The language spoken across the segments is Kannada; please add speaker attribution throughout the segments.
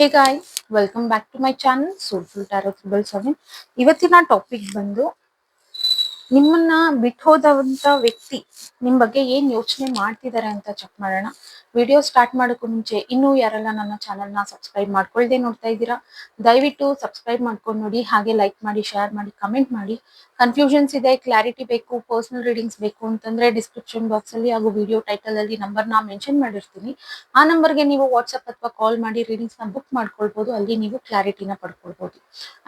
Speaker 1: Hey guys, welcome back to my channel soulful tarot 777. ಇವತ್ತಿನ ಟಾಪಿಕ್ ಬಂದು ನಿಮ್ಮನ್ನ ಬಿಟ್ಟು ಹೋದಂತ ವ್ಯಕ್ತಿ ನಿಮ್ ಬಗ್ಗೆ ಏನ್ ಯೋಚನೆ ಮಾಡ್ತಿದ್ದಾರೆ ಅಂತ ಚೆಕ್ ಮಾಡೋಣ. ವಿಡಿಯೋ ಸ್ಟಾರ್ಟ್ ಮಾಡೋಕ್ಕೂ ಮುಂಚೆ ಇನ್ನೂ ಯಾರೆಲ್ಲ ನನ್ನ ಚಾನಲ್ ನ ಸಬ್ಸ್ಕ್ರೈಬ್ ಮಾಡ್ಕೊಳ್ದೆ ನೋಡ್ತಾ ಇದ್ದೀರಾ, ದಯವಿಟ್ಟು ಸಬ್ಸ್ಕ್ರೈಬ್ ಮಾಡ್ಕೊಂಡು ನೋಡಿ. ಹಾಗೆ ಲೈಕ್ ಮಾಡಿ, ಶೇರ್ ಮಾಡಿ, ಕಮೆಂಟ್ ಮಾಡಿ. ಕನ್ಫ್ಯೂಷನ್ಸ್ ಇದೆ, ಕ್ಲಾರಿಟಿ ಬೇಕು, ಪರ್ಸನಲ್ ರೀಡಿಂಗ್ಸ್ ಬೇಕು ಅಂತಂದ್ರೆ ಡಿಸ್ಕ್ರಿಪ್ಷನ್ ಬಾಕ್ಸ್ ಅಲ್ಲಿ ಹಾಗೂ ವಿಡಿಯೋ ಟೈಟಲ್ ಅಲ್ಲಿ ನಂಬರ್ ನ ಮೆನ್ಷನ್ ಮಾಡಿರ್ತೀನಿ. ಆ ನಂಬರ್ಗೆ ನೀವು ವಾಟ್ಸ್ಆಪ್ ಅಥವಾ ಕಾಲ್ ಮಾಡಿ ರೀಡಿಂಗ್ಸ್ ನ ಬುಕ್ ಮಾಡ್ಕೊಳ್ಬಹುದು. ಅಲ್ಲಿ ನೀವು ಕ್ಲಾರಿಟಿನ ಪಡ್ಕೊಳ್ಬಹುದು.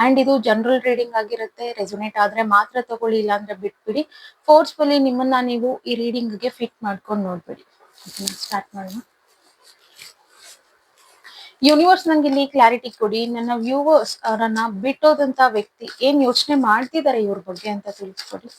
Speaker 1: ಅಂಡ್ ಇದು ಜನರಲ್ ರೀಡಿಂಗ್ ಆಗಿರುತ್ತೆ. ರೆಸೊನೇಟ್ ಆದ್ರೆ ಮಾತ್ರ ತಗೊಳ್ಳಿ, ಇಲ್ಲಾಂದ್ರೆ ಬಿಟ್ಬಿಡಿ. ಫೋರ್ಸ್ಫುಲಿ ನಿಮ್ಮನ್ನ ನೀವು ಈ ರೀಡಿಂಗ್ ಗೆ ಫಿಟ್ ಮಾಡ್ಕೊಂಡು ನೋಡ್ಬೇಡಿ. ಸ್ಟಾರ್ಟ್ ಮಾಡೋಣ. ಯೂನಿವರ್ಸ್ ನಂಗೆ ಇಲ್ಲಿ ಕ್ಲಾರಿಟಿ ಕೊಡಿ. ನನ್ನ ವ್ಯೂವರ್ಸ್ ಅವರನ್ನ ಬಿಟ್ಟೋದಂತ ವ್ಯಕ್ತಿ ಏನ್ ಯೋಚನೆ ಮಾಡ್ತಿದ್ದಾರೆ ಇವ್ರ ಬಗ್ಗೆ ಅಂತ ತಿಳಿಸ್ಕೊಡಿ.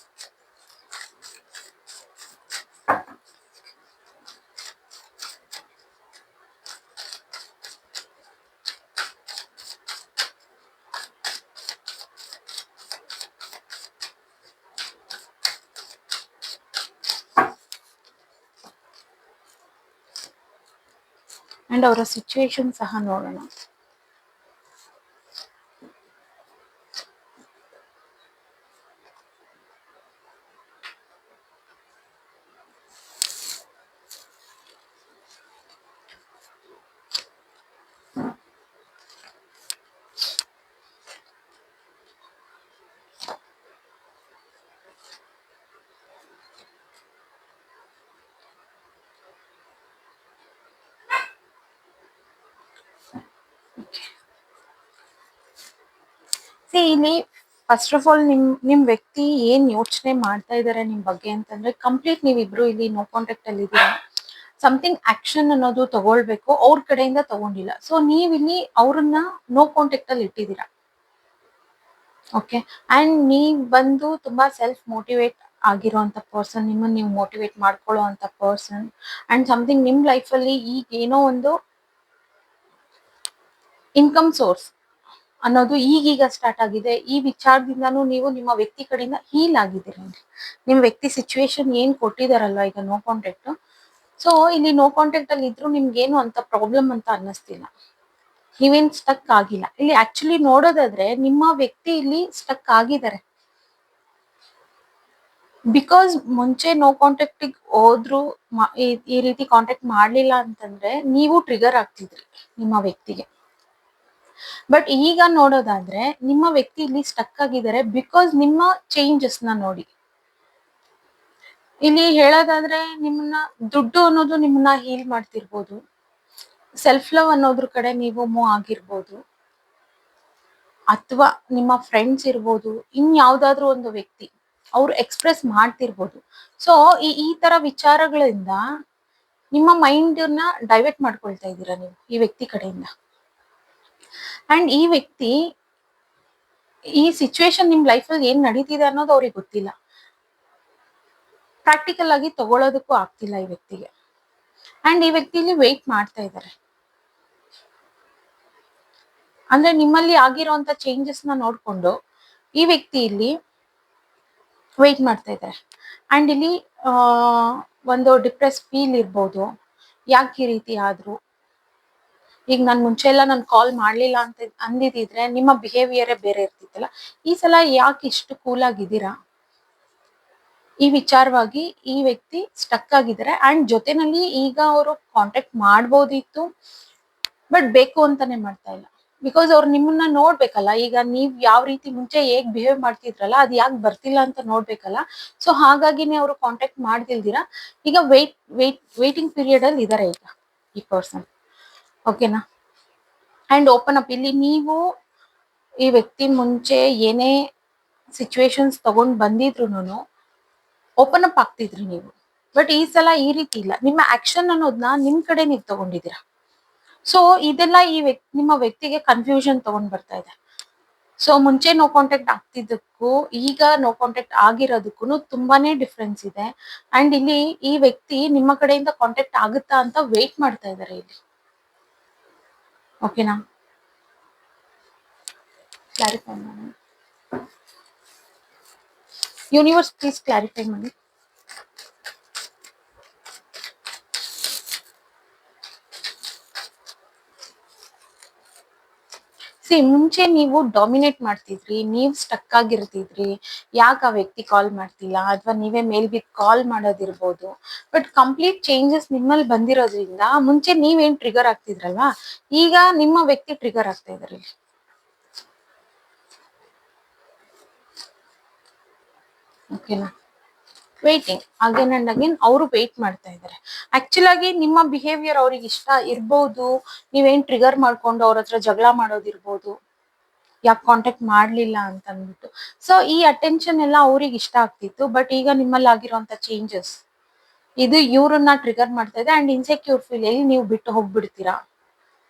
Speaker 1: ಅಂಡ್ ಅವರ ಸಿಚುವೇಶನ್ ಸಹ ನೋಡೋಣ. ಇಲ್ಲಿ ಫಸ್ಟ್ ಆಫ್ ಆಲ್ ನಿಮ್ ವ್ಯಕ್ತಿ ಏನ್ ಯೋಚನೆ ಮಾಡ್ತಾ ಇದಾರೆ ನಿಮ್ ಬಗ್ಗೆ ಅಂತಂದ್ರೆ, ಕಂಪ್ಲೀಟ್ ನೀವಿಬ್ರು ಇಲ್ಲಿ ನೋ ಕಾಂಟ್ಯಾಕ್ಟ್ ಅಲ್ಲಿ ಇದ್ದೀರಾ. ಸಮಥಿಂಗ್ ಆಕ್ಷನ್ ಅನ್ನೋದು ತಗೊಳ್ಬೇಕು, ಅವ್ರ ಕಡೆಯಿಂದ ತಗೊಂಡಿಲ್ಲ. ಸೊ ನೀವಿಲ್ಲಿ ಅವ್ರನ್ನ ನೋ ಕಾಂಟ್ಯಾಕ್ಟ್ ಅಲ್ಲಿ ಇಟ್ಟಿದ್ದೀರಾ. ಓಕೆ, ಅಂಡ್ ನೀವ್ ಬಂದು ತುಂಬಾ ಸೆಲ್ಫ್ ಮೋಟಿವೇಟ್ ಆಗಿರೋಂತ ಪರ್ಸನ್, ನಿಮ್ಮನ್ನ ನೀವು ಮೋಟಿವೇಟ್ ಮಾಡ್ಕೊಳ್ಳೋ ಅಂತ ಪರ್ಸನ್. ಅಂಡ್ ಸಮಥಿಂಗ್ ನಿಮ್ ಲೈಫ್ ಅಲ್ಲಿ ಈಗ ಏನೋ ಒಂದು ಇನ್ಕಮ್ ಸೋರ್ಸ್ ಅನ್ನೋದು ಈಗೀಗ ಸ್ಟಾರ್ಟ್ ಆಗಿದೆ. ಈ ವಿಚಾರದಿಂದಾನು ನೀವು ನಿಮ್ಮ ವ್ಯಕ್ತಿ ಕಡೆಯಿಂದ ಹೀಲ್ ಆಗಿದ್ದೀರಿ. ನಿಮ್ ವ್ಯಕ್ತಿ ಸಿಚುವೇಶನ್ ಏನ್ ಕೊಟ್ಟಿದಾರಲ್ವಾ ಈಗ ನೋ ಕಾಂಟ್ಯಾಕ್ಟ್, ಸೊ ಇಲ್ಲಿ ನೋ ಕಾಂಟ್ಯಾಕ್ಟ್ ಅಲ್ಲಿ ಇದ್ರು ನಿಮ್ಗೇನು ಅಂತ ಪ್ರಾಬ್ಲಮ್ ಅಂತ ಅನ್ನಿಸ್ತಿಲ್ಲ. ನೀವೇನ್ ಸ್ಟಕ್ ಆಗಿಲ್ಲ. ಇಲ್ಲಿ ಆಕ್ಚುಲಿ ನೋಡೋದಾದ್ರೆ ನಿಮ್ಮ ವ್ಯಕ್ತಿ ಇಲ್ಲಿ ಸ್ಟಕ್ ಆಗಿದ್ದಾರೆ. ಬಿಕಾಸ್ ಮುಂಚೆ ನೋ ಕಾಂಟ್ಯಾಕ್ಟ್ ಹೋದ್ರು, ಈ ರೀತಿ ಕಾಂಟ್ಯಾಕ್ಟ್ ಮಾಡ್ಲಿಲ್ಲ ಅಂತಂದ್ರೆ ನೀವು ಟ್ರಿಗರ್ ಆಗ್ತಿದ್ರಿ ನಿಮ್ಮ ವ್ಯಕ್ತಿಗೆ. ಬಟ್ ಈಗ ನೋಡೋದಾದ್ರೆ ನಿಮ್ಮ ವ್ಯಕ್ತಿ ಇಲ್ಲಿ ಸ್ಟಕ್ ಆಗಿದ್ದಾರೆ ಬಿಕಾಸ್ ನಿಮ್ಮ ಚೇಂಜಸ್ ನ ನೋಡಿ. ಇಲ್ಲಿ ಹೇಳೋದಾದ್ರೆ ನಿಮ್ಮನ್ನ ದುಡ್ಡು ಅನ್ನೋದು ನಿಮ್ಮನ್ನ ಹೀಲ್ ಮಾಡ್ತಿರ್ಬೋದು, ಸೆಲ್ಫ್ ಲವ್ ಅನ್ನೋದ್ರ ಕಡೆ ನೀವು ಮೂವ್ ಆಗಿರ್ಬೋದು, ಅಥವಾ ನಿಮ್ಮ ಫ್ರೆಂಡ್ಸ್ ಇರ್ಬೋದು, ಯಾವ್ದಾದ್ರು ಒಂದು ವ್ಯಕ್ತಿ ಅವ್ರು ಎಕ್ಸ್ಪ್ರೆಸ್ ಮಾಡ್ತಿರ್ಬೋದು. ಸೊ ಈ ತರ ವಿಚಾರಗಳಿಂದ ನಿಮ್ಮ ಮೈಂಡ್ ನ ಡೈವರ್ಟ್ ಮಾಡ್ಕೊಳ್ತಾ ಇದ್ದೀರಾ ನೀವು ಈ ವ್ಯಕ್ತಿ ಕಡೆಯಿಂದ. ಅಂಡ್ ಈ ವ್ಯಕ್ತಿ ಈ ಸಿಚುವೇಶನ್ ನಿಮ್ ಲೈಫ್ ಅಲ್ಲಿ ಏನ್ ನಡೀತಿದೆ ಅನ್ನೋದು ಅವ್ರಿಗೆ ಗೊತ್ತಿಲ್ಲ. ಪ್ರಾಕ್ಟಿಕಲ್ ಆಗಿ ತಗೊಳ್ಳೋದಕ್ಕೂ ಆಗ್ತಿಲ್ಲ ಈ ವ್ಯಕ್ತಿಗೆ. ಅಂಡ್ ಈ ವ್ಯಕ್ತಿ ಇಲ್ಲಿ ವೆಯ್ಟ್ ಮಾಡ್ತಾ ಇದ್ದಾರೆ. ಅಂದ್ರೆ ನಿಮ್ಮಲ್ಲಿ ಆಗಿರುವಂತ ಚೇಂಜಸ್ ನ ನೋಡ್ಕೊಂಡು ಈ ವ್ಯಕ್ತಿ ಇಲ್ಲಿ ವೆಯ್ಟ್ ಮಾಡ್ತಾ ಇದ್ದಾರೆ. ಅಂಡ್ ಇಲ್ಲಿ ಒಂದು ಡಿಪ್ರೆಸ್ ಫೀಲ್ ಇರ್ಬೋದು. ಯಾಕೆ ಈ ರೀತಿ ಆದ್ರು, ಈಗ ನಾನ್ ಮುಂಚೆ ಎಲ್ಲ ನಾನು ಕಾಲ್ ಮಾಡ್ಲಿಲ್ಲ ಅಂತ ಅಂದಿದ್ರೆ ನಿಮ್ಮ ಬಿಹೇವಿಯರೇ ಬೇರೆ ಇರ್ತಿತ್ತಲ್ಲ. ಈ ಸಲ ಯಾಕೆ ಇಷ್ಟು ಕೂಲ್ ಆಗಿದ್ದೀರಾ, ಈ ವಿಚಾರವಾಗಿ ಈ ವ್ಯಕ್ತಿ ಸ್ಟಕ್ ಆಗಿದ್ದಾರೆ. ಅಂಡ್ ಜೊತೆನಲ್ಲಿ ಈಗ ಅವರು ಕಾಂಟ್ಯಾಕ್ಟ್ ಮಾಡ್ಬೋದಿತ್ತು, ಬಟ್ ಬೇಕು ಅಂತಾನೆ ಮಾಡ್ತಾ ಇಲ್ಲ. ಬಿಕಾಸ್ ಅವ್ರು ನಿಮ್ಮನ್ನ ನೋಡ್ಬೇಕಲ್ಲ. ಈಗ ನೀವ್ ಯಾವ ರೀತಿ ಮುಂಚೆ ಹೇಗ್ ಬಿಹೇವ್ ಮಾಡ್ತಿದ್ರಲ್ಲ, ಅದ್ ಯಾಕೆ ಬರ್ತಿಲ್ಲ ಅಂತ ನೋಡ್ಬೇಕಲ್ಲ. ಸೊ ಹಾಗಾಗಿನೇ ಅವರು ಕಾಂಟ್ಯಾಕ್ಟ್ ಮಾಡ್ತಿಲ್ದಿರಾ ಈಗ ವೇಟಿಂಗ್ ಪೀರಿಯಡ್ ಅಲ್ಲಿ ಇದಾರೆ ಈಗ ಈ ಪರ್ಸನ್. ಓಕೆನಾ. ಅಂಡ್ ಓಪನ್ ಅಪ್, ಇಲ್ಲಿ ನೀವು ಈ ವ್ಯಕ್ತಿ ಮುಂಚೆ ಏನೇ ಸಿಚುವೇಶನ್ಸ್ ತಗೊಂಡ್ ಬಂದಿದ್ರು ಓಪನ್ ಅಪ್ ಆಗ್ತಿದ್ರಿ ನೀವು. ಬಟ್ ಈ ಸಲ ಈ ರೀತಿ ಇಲ್ಲ. ನಿಮ್ಮ ಆಕ್ಷನ್ ಅನ್ನೋದನ್ನ ನಿಮ್ ಕಡೆ ನೀವು ತಗೊಂಡಿದ್ದೀರಾ. ಸೊ ಇದೆಲ್ಲ ನಿಮ್ಮ ವ್ಯಕ್ತಿಗೆ ಕನ್ಫ್ಯೂಷನ್ ತಗೊಂಡ್ ಬರ್ತಾ ಇದೆ. ಸೊ ಮುಂಚೆ ನೋ ಕಾಂಟ್ಯಾಕ್ಟ್ ಆಗ್ತಿದ್ದಕ್ಕೂ ಈಗ ನೋ ಕಾಂಟ್ಯಾಕ್ಟ್ ಆಗಿರೋದಕ್ಕೂ ತುಂಬಾನೇ ಡಿಫ್ರೆನ್ಸ್ ಇದೆ. ಅಂಡ್ ಇಲ್ಲಿ ಈ ವ್ಯಕ್ತಿ ನಿಮ್ಮ ಕಡೆಯಿಂದ ಕಾಂಟ್ಯಾಕ್ಟ್ ಆಗುತ್ತಾ ಅಂತ ವೇಟ್ ಮಾಡ್ತಾ ಇದ್ದಾರೆ ಇಲ್ಲಿ. ಓಕೆನಾ. ಕ್ಲಾರಿಫೈ ಮಾಡಿ ಯೂನಿವರ್ಸ್, ಪ್ಲೀಸ್ ಕ್ಲಾರಿಫೈ ಮಾಡಿ. ಮುಂಚೆ ನೀವು ಡಾಮಿನೇಟ್ ಮಾಡ್ತಿದ್ರಿ, ನೀವ್ ಸ್ಟಕ್ ಆಗಿರ್ತಿದ್ರಿ, ಯಾಕೆ ಆ ವ್ಯಕ್ತಿ ಕಾಲ್ ಮಾಡ್ತಿಲ್ಲ ಅಥವಾ ನೀವೇ ಮೇಲ್ ಬಿದ್ದು ಕಾಲ್ ಮಾಡೋದಿರ್ಬೋದು. ಬಟ್ ಕಂಪ್ಲೀಟ್ ಚೇಂಜಸ್ ನಿಮ್ಮಲ್ಲಿ ಬಂದಿರೋದ್ರಿಂದ ಮುಂಚೆ ನೀವೇನ್ ಟ್ರಿಗರ್ ಆಗ್ತಿದ್ರಲ್ವಾ, ಈಗ ನಿಮ್ಮ ವ್ಯಕ್ತಿ ಟ್ರಿಗರ್ ಆಗ್ತಾ ಇದಾರೆ. ಓಕೆನಾ, ವೇಟಿಂಗ್ ಅಗೇನ್ ಅಂಡ್ ಅಗೇನ್ ಅವರು ವೇಟ್ ಮಾಡ್ತಾ ಇದ್ದಾರೆ. ಆಕ್ಚುಲ್ ಆಗಿ ನಿಮ್ಮ ಬಿಹೇವಿಯರ್ ಅವ್ರಿಗೆ ಇಷ್ಟ ಇರ್ಬೋದು, ನೀವೇನ್ ಟ್ರಿಗರ್ ಮಾಡ್ಕೊಂಡು ಅವ್ರ ಹತ್ರ ಜಗಳ ಮಾಡೋದಿರ್ಬೋದು, ಯಾಕೆ ಕಾಂಟ್ಯಾಕ್ಟ್ ಮಾಡ್ಲಿಲ್ಲ ಅಂತ ಅಂದ್ಬಿಟ್ಟು. ಸೊ ಈ ಅಟೆನ್ಷನ್ ಎಲ್ಲ ಅವ್ರಿಗೆ ಇಷ್ಟ ಆಗ್ತಿತ್ತು. ಬಟ್ ಈಗ ನಿಮ್ಮಲ್ಲಿ ಆಗಿರುವಂತ ಚೇಂಜಸ್ ಇದು ಇವ್ರನ್ನ ಟ್ರಿಗರ್ ಮಾಡ್ತಾ ಇದೆ ಅಂಡ್ ಇನ್ಸೆಕ್ಯೂರ್ ಫೀಲ್ ಎಲ್ಲಿ ನೀವು ಬಿಟ್ಟು ಹೋಗ್ಬಿಡ್ತೀರಾ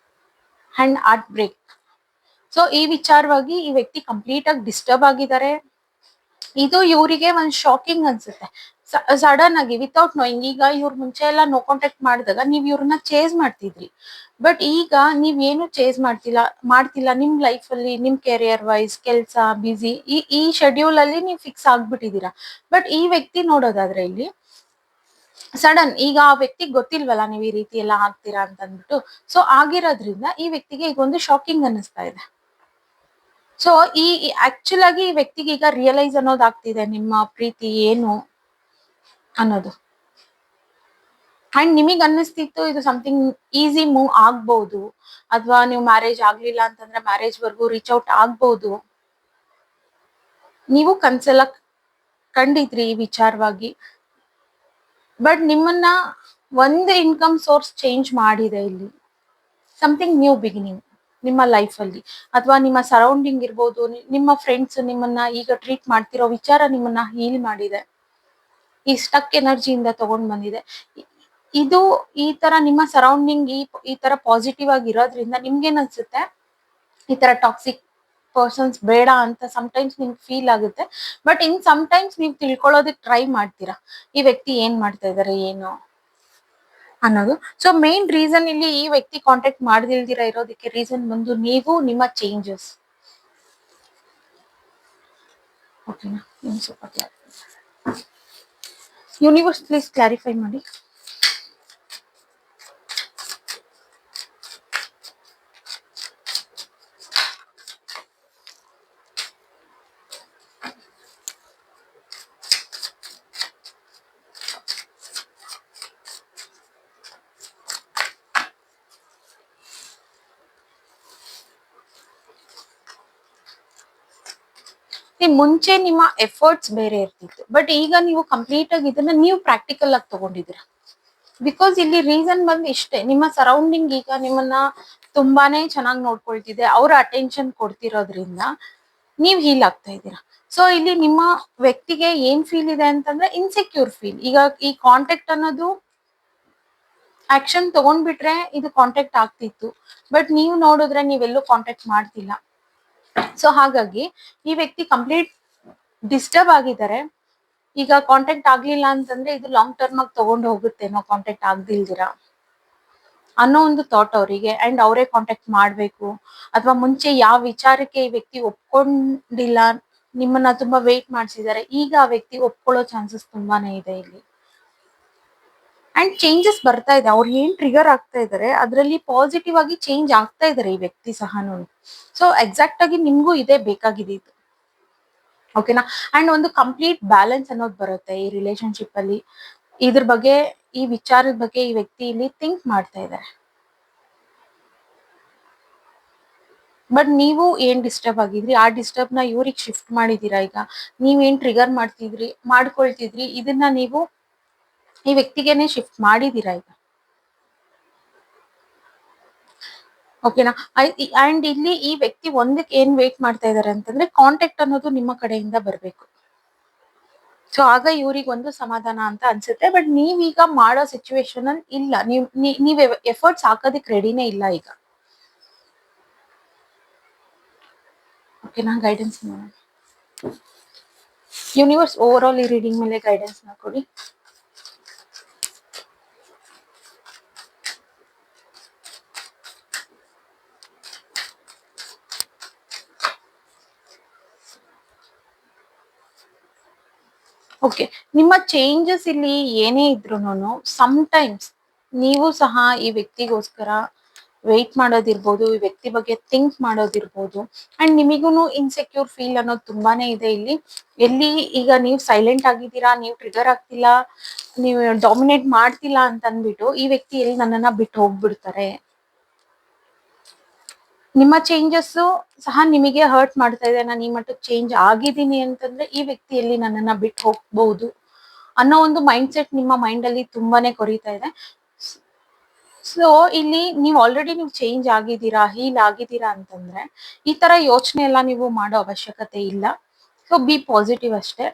Speaker 1: ಅಂಡ್ ಹಾರ್ಟ್ ಬ್ರೇಕ್. ಸೊ ಈ ವಿಚಾರವಾಗಿ ಈ ವ್ಯಕ್ತಿ ಕಂಪ್ಲೀಟ್ ಆಗಿ ಡಿಸ್ಟರ್ಬ್ ಆಗಿದ್ದಾರೆ. ಇದು ಇವರಿಗೆ ಒಂದ್ ಶಾಕಿಂಗ್ ಅನ್ಸುತ್ತೆ. ಸಡನ್ ಆಗಿ ವಿತೌಟ್ ನೋಯಿಂಗ್, ಈಗ ಇವ್ರ ಮುಂಚೆ ಎಲ್ಲ ನೋ ಕಾಂಟ್ಯಾಕ್ಟ್ ಮಾಡಿದಾಗ ನೀವ್ ಇವ್ರನ್ನ ಚೇಸ್ ಮಾಡ್ತಿದ್ರಿ. ಬಟ್ ಈಗ ನೀವ್ ಏನು ಚೇಸ್ ಮಾಡ್ತಿಲ್ಲ ನಿಮ್ ಲೈಫ್ ಅಲ್ಲಿ, ನಿಮ್ ಕೆರಿಯರ್ ವೈಸ್, ಕೆಲ್ಸ ಬಿಸಿ, ಈ ಶೆಡ್ಯೂಲ್ ಅಲ್ಲಿ ನೀವು ಫಿಕ್ಸ್ ಆಗ್ಬಿಟ್ಟಿದೀರಾ. ಬಟ್ ಈ ವ್ಯಕ್ತಿ ನೋಡೋದಾದ್ರೆ ಇಲ್ಲಿ ಸಡನ್ ಈಗ ಆ ವ್ಯಕ್ತಿಗೆ ಗೊತ್ತಿಲ್ವಲ್ಲ ನೀವ್ ಈ ರೀತಿ ಎಲ್ಲ ಆಗ್ತೀರಾ ಅಂತ ಅಂದ್ಬಿಟ್ಟು. ಸೊ ಆಗಿರೋದ್ರಿಂದ ಈ ವ್ಯಕ್ತಿಗೆ ಈಗ ಒಂದು ಶಾಕಿಂಗ್ ಅನ್ನಿಸ್ತಾ ಇದೆ. ಸೊ ಈ ಆಕ್ಚುಲ್ ಆಗಿ ಈ ವ್ಯಕ್ತಿಗೆ ಈಗ ರಿಯಲೈಸ್ ಅನ್ನೋದಾಗ್ತಿದೆ ನಿಮ್ಮ ಪ್ರೀತಿ ಏನು ಅನ್ನೋದು. ಅಂಡ್ ನಿಮಗ್ ಅನ್ನಿಸ್ತಿತ್ತು ಇದು ಸಮಥಿಂಗ್ ಈಸಿ ಮೂವ್ ಆಗ್ಬಹುದು, ಅಥವಾ ನೀವು ಮ್ಯಾರೇಜ್ ಆಗ್ಲಿಲ್ಲ ಅಂತಂದ್ರೆ ಮ್ಯಾರೇಜ್ ವರ್ಗೂ ರೀಚ್ ಔಟ್ ಆಗ್ಬಹುದು. ನೀವು ಕನ್ಸೆಲ್ಲ ಕಂಡಿದ್ರಿ ಈ ವಿಚಾರವಾಗಿ. ಬಟ್ ನಿಮ್ಮನ್ನ ಒಂದು ಇನ್ಕಮ್ ಸೋರ್ಸ್ ಚೇಂಜ್ ಮಾಡಿದೆ ಇಲ್ಲಿ. ಸಮಥಿಂಗ್ ನ್ಯೂ ಬಿಗಿನಿಂಗ್ ನಿಮ್ಮ ಲೈಫ್ ಅಲ್ಲಿ, ಅಥವಾ ನಿಮ್ಮ ಸರೌಂಡಿಂಗ್ ಇರ್ಬೋದು, ನಿಮ್ಮ ಫ್ರೆಂಡ್ಸ್ ನಿಮ್ಮನ್ನ ಈಗ ಟ್ರೀಟ್ ಮಾಡ್ತಿರೋ ವಿಚಾರ ನಿಮ್ಮನ್ನ ಹೀಲ್ ಮಾಡಿದೆ. ಈ ಸ್ಟಕ್ ಎನರ್ಜಿಯಿಂದ ತಗೊಂಡ್ ಬಂದಿದೆ. ಇದು ಈ ತರ ನಿಮ್ಮ ಸರೌಂಡಿಂಗ್ ಈ ತರ ಪಾಸಿಟಿವ್ ಆಗಿ ಇರೋದ್ರಿಂದ ನಿಮ್ಗೇನ್ ಅನ್ಸುತ್ತೆ, ಈ ತರ ಟಾಕ್ಸಿಕ್ ಪರ್ಸನ್ಸ್ ಬೇಡ ಅಂತ ಸಮಟೈಮ್ಸ್ ನಿಮ್ಗೆ ಫೀಲ್ ಆಗುತ್ತೆ. ಬಟ್ ಇನ್ ಸಮಟೈಮ್ಸ್ ನೀವು ತಿಳ್ಕೊಳ್ಳೋದಕ್ಕೆ ಟ್ರೈ ಮಾಡ್ತೀರಾ ಈ ವ್ಯಕ್ತಿ ಏನ್ ಮಾಡ್ತಾ ಇದಾರೆ ಏನು ಅನ್ನೋದು. ಸೊ ಮೇನ್ ರೀಸನ್ ಇಲ್ಲಿ ಈ ವ್ಯಕ್ತಿ ಕಾಂಟ್ಯಾಕ್ಟ್ ಮಾಡದಿಲ್ದಿರ ಇರೋದಕ್ಕೆ ರೀಸನ್ ಬಂದು ನೀವು ನಿಮ್ಮ ಚೇಂಜಸ್. ಓಕೆನಾ, ಸ್ವಲ್ಪ ಯೂನಿವರ್ಸ್ ಪ್ಲೀಸ್ ಕ್ಲಾರಿಫೈ ಮಾಡಿ. ಮುಂಚೆ ನಿಮ್ಮ ಎಫರ್ಟ್ಸ್ ಬೇರೆ ಇರ್ತಿತ್ತು, ಬಟ್ ಈಗ ನೀವು ಕಂಪ್ಲೀಟ್ ಆಗಿ ಇದನ್ನ ನೀವು ಪ್ರಾಕ್ಟಿಕಲ್ ಆಗಿ ತಗೊಂಡಿದ್ದೀರಾ. ಬಿಕಾಸ್ ಇಲ್ಲಿ ರೀಸನ್ ಬಂದು ಇಷ್ಟೇ, ನಿಮ್ಮ ಸರೌಂಡಿಂಗ್ ಈಗ ನಿಮ್ಮನ್ನ ತುಂಬಾನೇ ಚೆನ್ನಾಗಿ ನೋಡ್ಕೊಳ್ತಿದೆ, ಅವ್ರ ಅಟೆನ್ಷನ್ ಕೊಡ್ತಿರೋದ್ರಿಂದ ನೀವ್ ಹೀಲ್ ಆಗ್ತಾ ಇದ್ದೀರಾ. ಸೊ ಇಲ್ಲಿ ನಿಮ್ಮ ವ್ಯಕ್ತಿಗೆ ಏನ್ ಫೀಲ್ ಇದೆ ಅಂತಂದ್ರೆ ಇನ್ಸೆಕ್ಯೂರ್ ಫೀಲ್. ಈಗ ಈ ಕಾಂಟ್ಯಾಕ್ಟ್ ಅನ್ನೋದು ಆಕ್ಷನ್ ತಗೊಂಡ್ಬಿಟ್ರೆ ಇದು ಕಾಂಟ್ಯಾಕ್ಟ್ ಆಗ್ತಿತ್ತು, ಬಟ್ ನೀವು ನೋಡಿದ್ರೆ ನೀವೆಲ್ಲೂ ಕಾಂಟ್ಯಾಕ್ಟ್ ಮಾಡ್ತಿಲ್ಲ. ಸೊ ಹಾಗಾಗಿ ಈ ವ್ಯಕ್ತಿ ಕಂಪ್ಲೀಟ್ ಡಿಸ್ಟರ್ಬ್ ಆಗಿದ್ದಾರೆ. ಈಗ ಕಾಂಟ್ಯಾಕ್ಟ್ ಆಗ್ಲಿಲ್ಲ ಅಂತಂದ್ರೆ ಇದು ಲಾಂಗ್ ಟರ್ಮ್ ಆಗಿ ತಗೊಂಡು ಹೋಗುತ್ತೇನೋ ಕಾಂಟ್ಯಾಕ್ಟ್ ಆಗ್ದಿಲ್ದಿರ ಅನ್ನೋ ಒಂದು ಥಾಟ್ ಅವರಿಗೆ. ಅಂಡ್ ಅವರೇ ಕಾಂಟ್ಯಾಕ್ಟ್ ಮಾಡ್ಬೇಕು, ಅಥವಾ ಮುಂಚೆ ಯಾವ ವಿಚಾರಕ್ಕೆ ಈ ವ್ಯಕ್ತಿ ಒಪ್ಕೊಂಡಿಲ್ಲ, ನಿಮ್ಮನ್ನ ತುಂಬಾ ವೇಟ್ ಮಾಡ್ಸಿದ್ದಾರೆ, ಈಗ ಆ ವ್ಯಕ್ತಿ ಒಪ್ಕೊಳ್ಳೋ ಚಾನ್ಸಸ್ ತುಂಬಾನೇ ಇದೆ ಇಲ್ಲಿ. ಅಂಡ್ ಚೇಂಜಸ್ ಬರ್ತಾ ಇದೆ, ಅವ್ರು ಏನ್ ಟ್ರಿಗರ್ ಆಗ್ತಾ ಇದಾರೆ ಅದ್ರಲ್ಲಿ ಪಾಸಿಟಿವ್ ಆಗಿ ಚೇಂಜ್ ಆಗ್ತಾ ಇದಾರೆ ಈ ವ್ಯಕ್ತಿ ಸಹ ನೋಡಿ. ಸೊ ಎಕ್ಸಾಕ್ಟ್ ಆಗಿ ನಿಮ್ಗೂ ಇದೇ ಬೇಕಾಗಿದೆ ಇದು. ಓಕೆನಾ, ಅಂಡ್ ಒಂದು ಕಂಪ್ಲೀಟ್ ಬ್ಯಾಲೆನ್ಸ್ ಅನ್ನೋದು ಬರುತ್ತೆ ಈ ರಿಲೇಶನ್ಶಿಪ್ ಅಲ್ಲಿ. ಇದ್ರ ಬಗ್ಗೆ, ಈ ವಿಚಾರದ ಬಗ್ಗೆ ಈ ವ್ಯಕ್ತಿ ಇಲ್ಲಿ ಥಿಂಕ್ ಮಾಡ್ತಾ ಇದ್ದಾರೆ. ಬಟ್ ನೀವು ಏನ್ ಡಿಸ್ಟರ್ಬ್ ಆಗಿದ್ರಿ ಆ ಡಿಸ್ಟರ್ಬ್ ನ ಇವ್ರಿಗೆ ಶಿಫ್ಟ್ ಮಾಡಿದೀರಾ. ಈಗ ನೀವೇನ್ ಟ್ರಿಗರ್ ಮಾಡ್ಕೊಳ್ತಿದ್ರಿ ಇದನ್ನ ನೀವು ಈ ವ್ಯಕ್ತಿಗೆನೆ ಶಿಫ್ಟ್ ಮಾಡಿದೀರಾ ಈಗ. ಓಕೆನಾ, ಅಂಡ್ ಇಲ್ಲಿ ಈ ವ್ಯಕ್ತಿ ಒಂದಕ್ಕೆ ಏನ್ ವೇಟ್ ಮಾಡ್ತಾ ಇದಾರೆ ಅಂತಂದ್ರೆ ಕಾಂಟ್ಯಾಕ್ಟ್ ಅನ್ನೋದು ನಿಮ್ಮ ಕಡೆಯಿಂದ ಬರ್ಬೇಕು. ಸೊ ಆಗ ಇವ್ರಿಗೆ ಒಂದು ಸಮಾಧಾನ ಅಂತ ಅನ್ಸುತ್ತೆ. ಬಟ್ ನೀವೀಗ ಮಾಡೋ ಸಿಚುವೇಶನ್ ಅಲ್ಲಿ ಇಲ್ಲ, ನೀವ್ ಎಫರ್ಟ್ಸ್ ಹಾಕೋದಕ್ಕೆ ರೆಡಿನೇ ಇಲ್ಲ ಈಗ. ಓಕೆನಾ, ಗೈಡೆನ್ಸ್ ಮಾಡೋಣ. ಯೂನಿವರ್ಸ್ ಓವರ್ ಆಲ್ ಈ ರೀಡಿಂಗ್ ಮೇಲೆ ಗೈಡೆನ್ಸ್ ನ ಕೊಡಿ. ಓಕೆ, ನಿಮ್ಮ ಚೇಂಜಸ್ ಇಲ್ಲಿ ಏನೇ ಇದ್ರು ಸಮ್ಟೈಮ್ಸ್ ನೀವು ಸಹ ಈ ವ್ಯಕ್ತಿಗೋಸ್ಕರ ವೆಯ್ಟ್ ಮಾಡೋದಿರ್ಬೋದು, ಈ ವ್ಯಕ್ತಿ ಬಗ್ಗೆ ಥಿಂಕ್ ಮಾಡೋದಿರ್ಬೋದು. ಅಂಡ್ ನಿಮಿಗೂ ಇನ್ಸೆಕ್ಯೂರ್ ಫೀಲ್ ಅನ್ನೋದು ತುಂಬಾನೇ ಇದೆ ಇಲ್ಲಿ. ಎಲ್ಲಿ ಈಗ ನೀವು ಸೈಲೆಂಟ್ ಆಗಿದ್ದೀರಾ, ನೀವು ಟ್ರಿಗರ್ ಆಗ್ತಿಲ್ಲ, ನೀವು ಡಾಮಿನೇಟ್ ಮಾಡ್ತಿಲ್ಲ ಅಂತ ಅಂದ್ಬಿಟ್ಟು ಈ ವ್ಯಕ್ತಿ ಎಲ್ಲಿ ನನ್ನನ್ನ ಬಿಟ್ಟು ಹೋಗ್ಬಿಡ್ತಾರೆ. ನಿಮ್ಮ ಚೇಂಜಸ್ ಸಹ ನಿಮಗೆ ಹರ್ಟ್ ಮಾಡ್ತಾ ಇದೆ. ನಾನು ಈ ಮಟ್ಟಕ್ಕೆ ಚೇಂಜ್ ಆಗಿದ್ದೀನಿ ಅಂತಂದ್ರೆ ಈ ವ್ಯಕ್ತಿಯಲ್ಲಿ ನನ್ನನ್ನ ಬಿಟ್ಟು ಹೋಗ್ಬಹುದು ಅನ್ನೋ ಒಂದು ಮೈಂಡ್ ಸೆಟ್ ನಿಮ್ಮ ಮೈಂಡ್ ಅಲ್ಲಿ ತುಂಬಾನೇ ಕೊರೀತಾ ಇದೆ. ಸೊ ಇಲ್ಲಿ ನೀವು ಆಲ್ರೆಡಿ ನೀವು ಚೇಂಜ್ ಆಗಿದ್ದೀರಾ, ಹೀಲ್ ಆಗಿದ್ದೀರಾ ಅಂತಂದ್ರೆ ಈ ತರ ಯೋಚನೆ ಎಲ್ಲ ನೀವು ಮಾಡೋ ಅವಶ್ಯಕತೆ ಇಲ್ಲ. ಸೊ ಬಿ ಪಾಸಿಟಿವ್ ಅಷ್ಟೇ.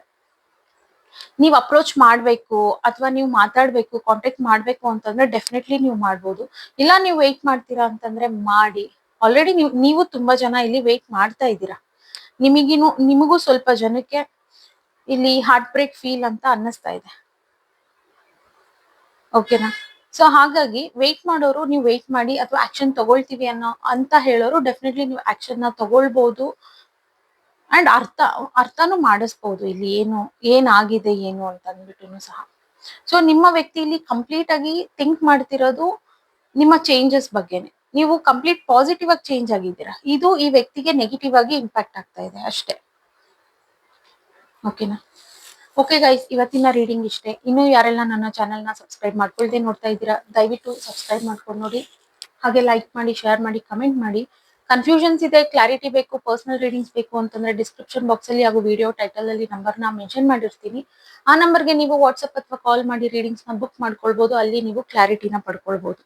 Speaker 1: ನೀವು ಅಪ್ರೋಚ್ ಮಾಡ್ಬೇಕು ಅಥವಾ ನೀವು ಮಾತಾಡ್ಬೇಕು, ಕಾಂಟ್ಯಾಕ್ಟ್ ಮಾಡ್ಬೇಕು ಅಂತಂದ್ರೆ ಡೆಫಿನೆಟ್ಲಿ ನೀವು ಮಾಡ್ಬೋದು. ಇಲ್ಲ ನೀವು ವೆಯ್ಟ್ ಮಾಡ್ತೀರಾ ಅಂತಂದ್ರೆ ಮಾಡಿ. ಆಲ್ರೆಡಿ ನೀವು ತುಂಬಾ ಜನ ಇಲ್ಲಿ ವೆಯ್ಟ್ ಮಾಡ್ತಾ ಇದ್ದೀರಾ. ನಿಮಗೂ ಸ್ವಲ್ಪ ಜನಕ್ಕೆ ಇಲ್ಲಿ ಹಾರ್ಟ್ ಬ್ರೇಕ್ ಫೀಲ್ ಅಂತ ಅನ್ನಿಸ್ತಾ ಇದೆ. ಓಕೆನಾ? ಸೊ ಹಾಗಾಗಿ ವೆಯ್ಟ್ ಮಾಡೋರು ನೀವು ವೆಯ್ಟ್ ಮಾಡಿ, ಅಥವಾ ಆಕ್ಷನ್ ತಗೊಳ್ತೀವಿ ಅಂತ ಹೇಳೋರು ಡೆಫಿನೆಟ್ಲಿ ನೀವು ಆಕ್ಷನ್ ನ ತಗೊಳ್ಬಹುದು. ಅಂಡ್ ಅರ್ಥನೂ ಮಾಡಿಸ್ಬಹುದು ಇಲ್ಲಿ ಏನಾಗಿದೆ ಏನು ಅಂತ ಅಂದ್ಬಿಟ್ಟು ಸಹ. ಸೊ ನಿಮ್ಮ ವ್ಯಕ್ತಿ ಇಲ್ಲಿ ಕಂಪ್ಲೀಟ್ ಆಗಿ ಥಿಂಕ್ ಮಾಡ್ತಿರೋದು ನಿಮ್ಮ ಚೇಂಜಸ್ ಬಗ್ಗೆನೆ. ನೀವು ಕಂಪ್ಲೀಟ್ ಪಾಸಿಟಿವ್ ಆಗಿ ಚೇಂಜ್ ಆಗಿದ್ದೀರಾ. ಇದು ಈ ವ್ಯಕ್ತಿಗೆ ನೆಗೆಟಿವ್ ಆಗಿ ಇಂಪ್ಯಾಕ್ಟ್ ಆಗ್ತಾ ಇದೆ ಅಷ್ಟೇ. ಓಕೆನಾ? ಓಕೆ ಗೈಸ್, ಇವತ್ತಿನ ರೀಡಿಂಗ್ ಇಷ್ಟೇ. ಇನ್ನು ಯಾರೆಲ್ಲ ನನ್ನ ಚಾನೆಲ್ ನ ಸಬ್ಸ್ಕ್ರೈಬ್ ಮಾಡ್ಕೊಳ್ದೆ ನೋಡ್ತಾ ಇದ್ದೀರಾ, ದಯವಿಟ್ಟು ಸಬ್ಸ್ಕ್ರೈಬ್ ಮಾಡ್ಕೊಂಡು ನೋಡಿ. ಹಾಗೆ ಲೈಕ್ ಮಾಡಿ, ಶೇರ್ ಮಾಡಿ, ಕಮೆಂಟ್ ಮಾಡಿ. ಕನ್ಫ್ಯೂಷನ್ಸ್ ಇದೆ, ಕ್ಲಾರಿಟಿ ಬೇಕು, ಪರ್ಸನಲ್ ರೀಡಿಂಗ್ಸ್ ಬೇಕು ಅಂತಂದ್ರೆ ಡಿಸ್ಕ್ರಿಪ್ಷನ್ ಬಾಕ್ಸ್ ಅಲ್ಲಿ ಹಾಗೂ ವಿಡಿಯೋ ಟೈಟಲ್ ಅಲ್ಲಿ ನಂಬರ್ ನ ಮೆನ್ಷನ್ ಮಾಡಿರ್ತೀನಿ. ಆ ನಂಬರ್ಗೆ ನೀವು ವಾಟ್ಸ್ಆಪ್ ಅಥವಾ ಕಾಲ್ ಮಾಡಿ ರೀಡಿಂಗ್ಸ್ ನ ಬುಕ್ ಮಾಡ್ಕೊಳ್ಬಹುದು. ಅಲ್ಲಿ ನೀವು ಕ್ಲಾರಿಟಿನ ಪಡ್ಕೊಳ್ಬಹುದು.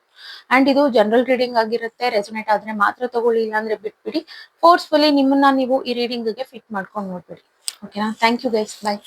Speaker 1: ಅಂಡ್ ಇದು ಜನರಲ್ ರೀಡಿಂಗ್ ಆಗಿರುತ್ತೆ. ರೆಸೊನೇಟ್ ಆದ್ರೆ ಮಾತ್ರ ತಗೊಳ್ಳಿ, ಇಲ್ಲಾಂದ್ರೆ ಬಿಟ್ಬಿಡಿ. ಫೋರ್ಸ್ಫುಲಿ ನಿಮ್ಮನ್ನ ನೀವು ಈ ರೀಡಿಂಗ್ ಗೆ ಫಿಟ್ ಮಾಡ್ಕೊಂಡು ನೋಡ್ಬೇಡಿ. ಓಕೆನಾ? Thank you guys, bye.